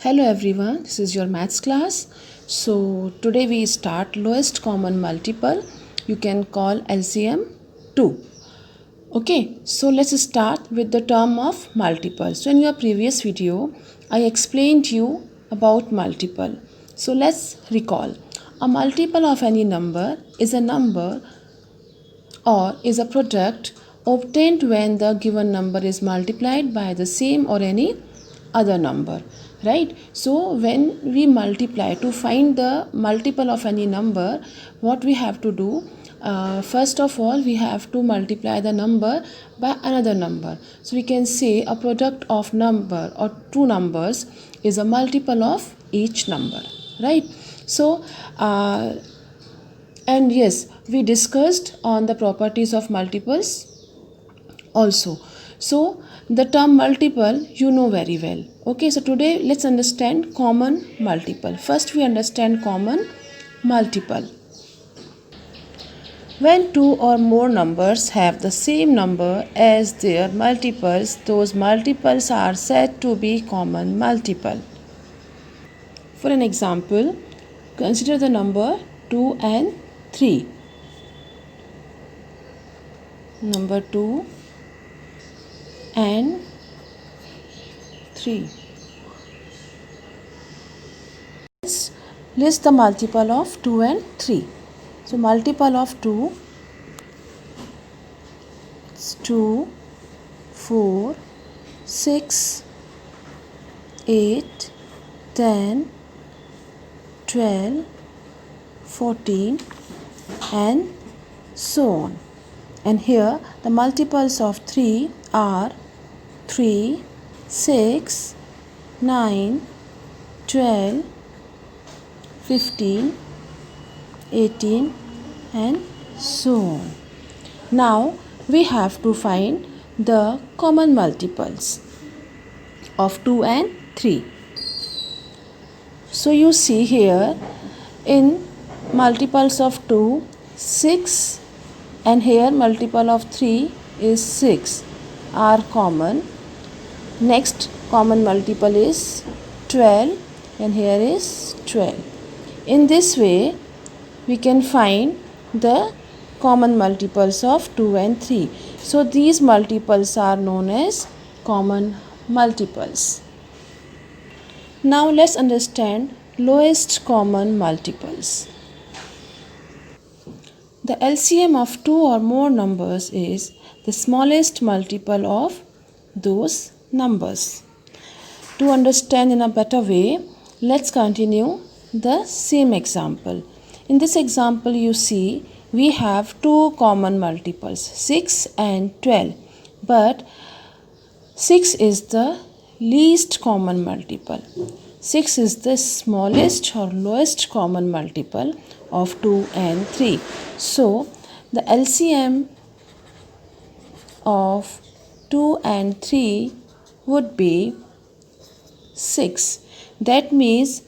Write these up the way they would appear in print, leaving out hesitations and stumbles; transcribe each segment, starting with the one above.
Hello everyone, this is your maths class. So today we start lowest common multiple. You can call LCM 2. Okay, so let's start with the term of multiple. So in your previous video, I explained you about multiple. So let's recall. A multiple of any number is a number or is a product obtained when the given number is multiplied by the same or any other number, right? So when we multiply to find the multiple of any number, what we have to do, first of all we have to multiply the number by another number. So we can say a product of number or two numbers is a multiple of each number, right? So and yes, we discussed on the properties of multiples also. So the term multiple you know very well. Okay, so today let's understand common multiple. First we understand common multiple. When two or more numbers have the same number as their multiples, those multiples are said to be common multiple. For an example, consider the number 2 and 3. Number 2 and 3. Let's list the multiple of 2 and 3. So multiple of 2 is 2, 4, 6, 8, 10, 12, 14 and so on. And here the multiples of 3 are 3, 6, 9, 12, 15, 18 and so on. Now we have to find the common multiples of 2 and 3. So you see here in multiples of 2, 6 and here multiple of 3 is 6 are common. Next common multiple is 12 and here is 12. In this way we can find the common multiples of 2 and 3. So these multiples are known as common multiples. Now let's understand lowest common multiples. The LCM of two or more numbers is the smallest multiple of those numbers. To understand in a better way, let's continue the same example. In this example, you see we have two common multiples, 6 and 12. But 6 is the least common multiple. 6 is the smallest or lowest common multiple of 2 and 3. So the LCM of 2 and 3 would be 6. That means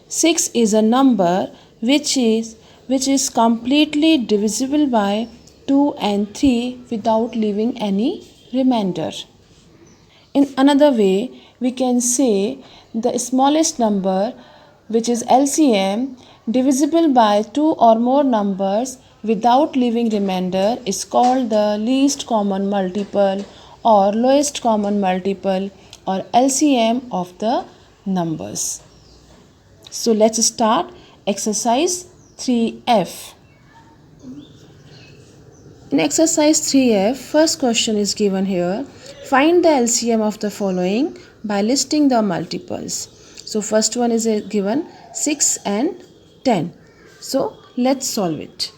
6 is a number which is completely divisible by 2 and 3 without leaving any remainder. In another way, we can say the smallest number, which is LCM, divisible by two or more numbers without leaving remainder, is called the least common multiple or lowest common multiple or LCM of the numbers. So let's start exercise 3F. In exercise 3F, first question is given here. Find the LCM of the following by listing the multiples. So first one is given 6 and 10. So let's solve it.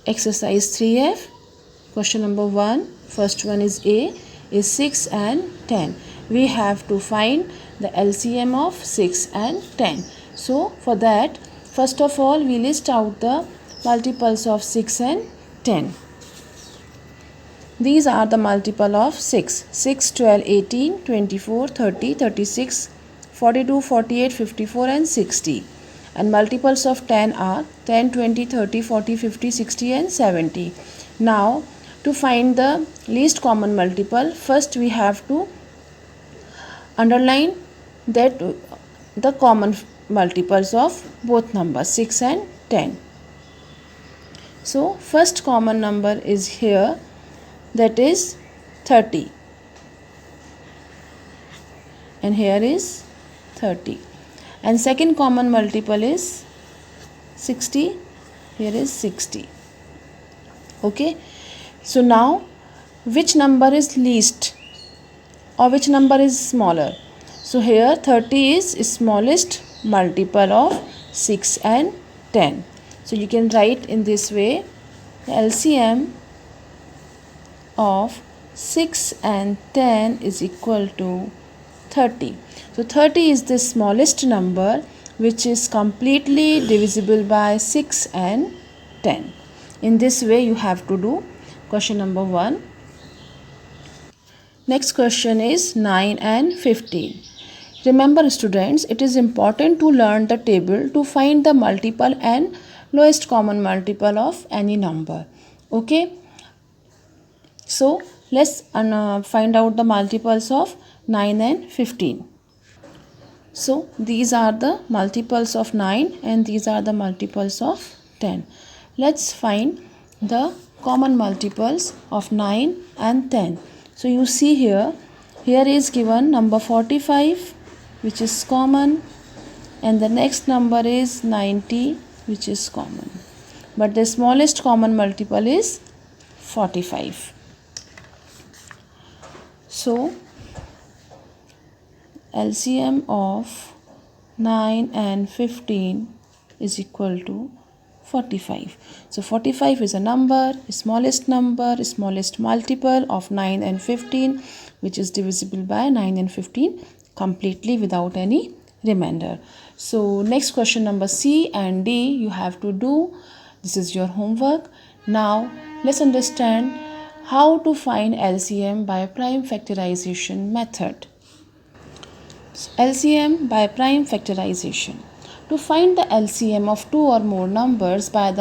Exercise 3F, question number 1, first one is A, is 6 and 10. We have to find the LCM of 6 and 10. So for that, first of all we list out the multiples of 6 and 10. These are the multiple of 6. 6, 12, 18, 24, 30, 36, 42, 48, 54 and 60. And multiples of 10 are 10, 20, 30, 40, 50, 60 and 70. Now to find the least common multiple, first we have to underline that the common multiples of both numbers 6 and 10. So first common number is here, that is 30, and here is 30, and second common multiple is 60, here is 60. Okay, so now which number is least or which number is smaller? So here 30 is smallest multiple of 6 and 10. So you can write in this way, the LCM of 6 and 10 is equal to 30. So 30 is the smallest number which is completely divisible by 6 and 10. In this way you have to do question number 1. Next question is 9 and 15. Remember students, it is important to learn the table to find the multiple and lowest common multiple of any number. Okay, so let's find out the multiples of 9 and 15. So these are the multiples of 9 and these are the multiples of 10. Let's find the common multiples of 9 and 10. So you see here is given number 45, which is common, and the next number is 90, which is common, but the smallest common multiple is 45. So LCM of 9 and 15 is equal to 45. So 45 is a number, smallest multiple of 9 and 15, which is divisible by 9 and 15 completely without any remainder. So next question number C and D you have to do. This is your homework. Now let's understand how to find LCM by prime factorization method. LCM by prime factorization. To find the LCM of two or more numbers by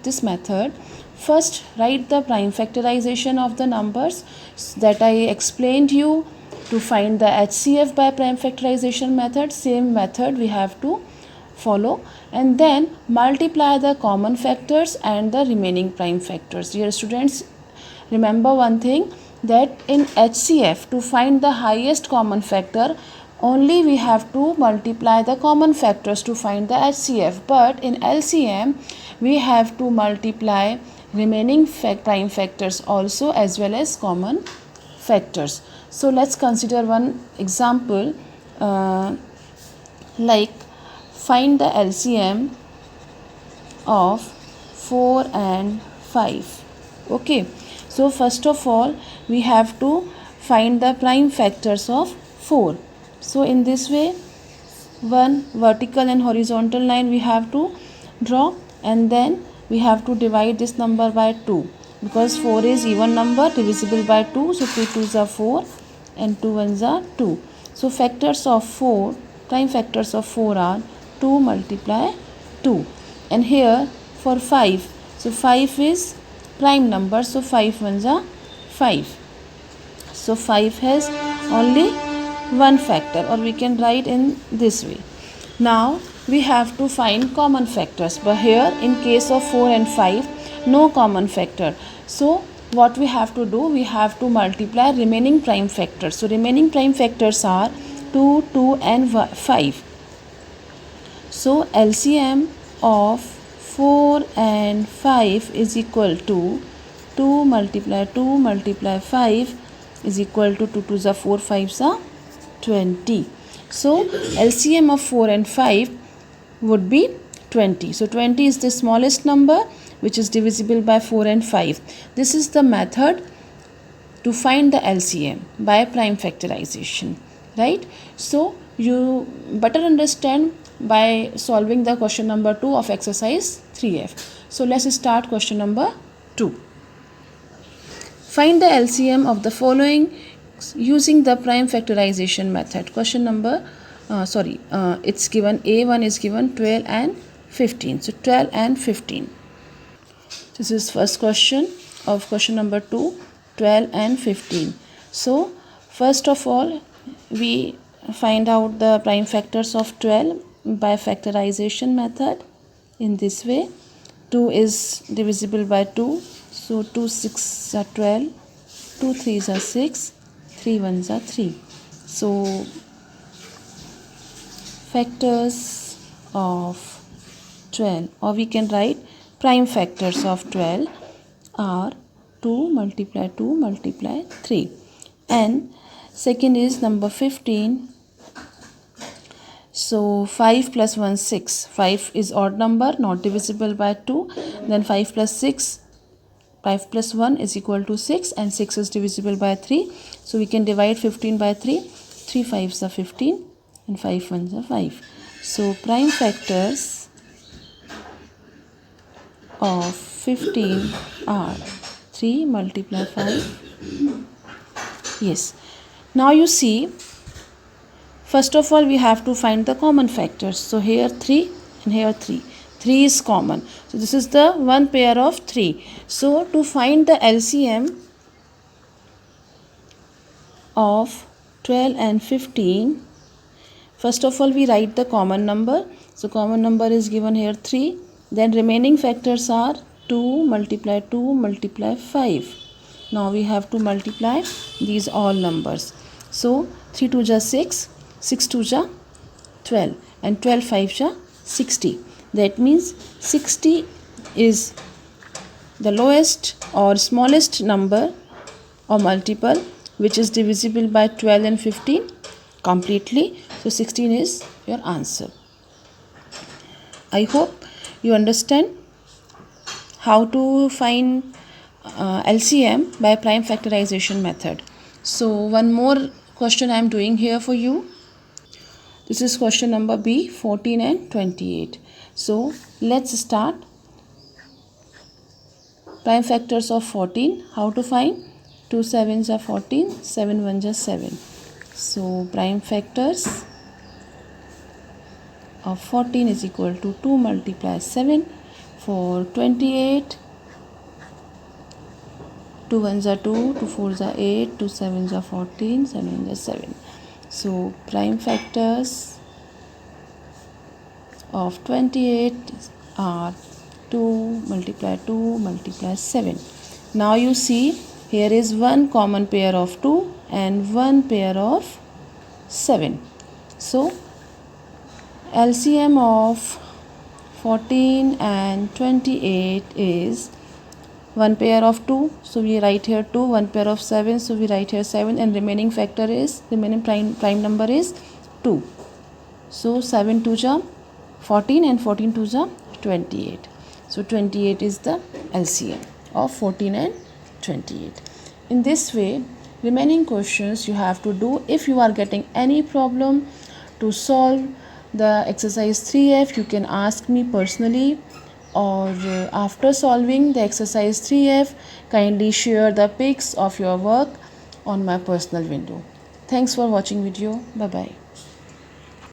this method, first write the prime factorization of the numbers that I explained you. To find the HCF by prime factorization method, same method we have to follow, and then multiply the common factors and the remaining prime factors. Dear students, remember one thing, that in HCF to find the highest common factor, only we have to multiply the common factors to find the HCF, but in LCM we have to multiply remaining prime factors also as well as common factors. So let's consider one example, like find the LCM of 4 and 5. Okay, so first of all we have to find the prime factors of 4. So in this way, one vertical and horizontal line we have to draw, and then we have to divide this number by 2, because 4 is even number divisible by 2. So 2 2s are 4 and 2 1s are 2. So factors of 4, prime factors of 4 are 2 multiply 2. And here for 5, so 5 is prime number, so 5 1s are 5. So 5 has only one factor, or we can write in this way. Now we have to find common factors, but here in case of 4 and 5 no common factor. So what we have to do, we have to multiply remaining prime factors. So remaining prime factors are 2, 2 and 5. So LCM of 4 and 5 is equal to 2 multiply 5 is equal to 2 2s are 4, 5s are 20. So LCM of 4 and 5 would be 20. So 20 is the smallest number which is divisible by 4 and 5. This is the method to find the LCM by prime factorization, right? So you better understand by solving the question number 2 of exercise 3F. So let's start question number 2. Find the LCM of the following using the prime factorization method. Question number, it's given A1 is given 12 and 15. So 12 and 15. This is first question of question number 2, 12 and 15. So first of all we find out the prime factors of 12 by factorization method in this way. 2 is divisible by 2, so 2 6 are 12, 2 3s are 6, 3 1s are 3. So factors of 12, or we can write prime factors of 12 are 2 multiply 2 multiply 3. And second is number 15. So 5 plus 1 6. 5 is odd number, not divisible by 2. Then 5 plus 6, 5 plus 1 is equal to 6, and 6 is divisible by 3. So we can divide 15 by 3. 3 5s are 15 and 5 1s are 5. So prime factors of 15 are 3 multiply 5. Yes. Now you see, first of all we have to find the common factors. So here 3 and here 3. 3 is common. So this is the one pair of 3. So to find the LCM of 12 and 15, first of all we write the common number. So common number is given here 3. Then remaining factors are 2 multiply 2 multiply 5. Now we have to multiply these all numbers. So 3 2 ja 6, 6 2 ja 12, and 12 5 ja 60. That means 60 is the lowest or smallest number or multiple which is divisible by 12 and 15 completely. So 16 is your answer. I hope you understand how to find LCM by prime factorization method. So one more question I am doing here for you. This is question number B, 14 and 28. So let's start. Prime factors of 14, how to find? 2 7s are 14, 7 1s are 7. So prime factors of 14 is equal to 2 multiply 7. For 28, 2 1s are 2, 2 4s are 8, 2 7s are 14, 7 is 7. So prime factors of 28 are 2 multiply 2 multiply 7. Now you see, here is one common pair of 2 and one pair of 7. So LCM of 14 and 28 is one pair of 2, so we write here 2, one pair of 7, so we write here 7, and remaining prime number is 2. So 7 2 ja 14 and 14 2 ja 28. So 28 is the LCM of 14 and 28. In this way, remaining questions you have to do. If you are getting any problem to solve the exercise 3F, you can ask me personally, or after solving the exercise 3F, kindly share the pics of your work on my personal window. Thanks for watching video. Bye bye.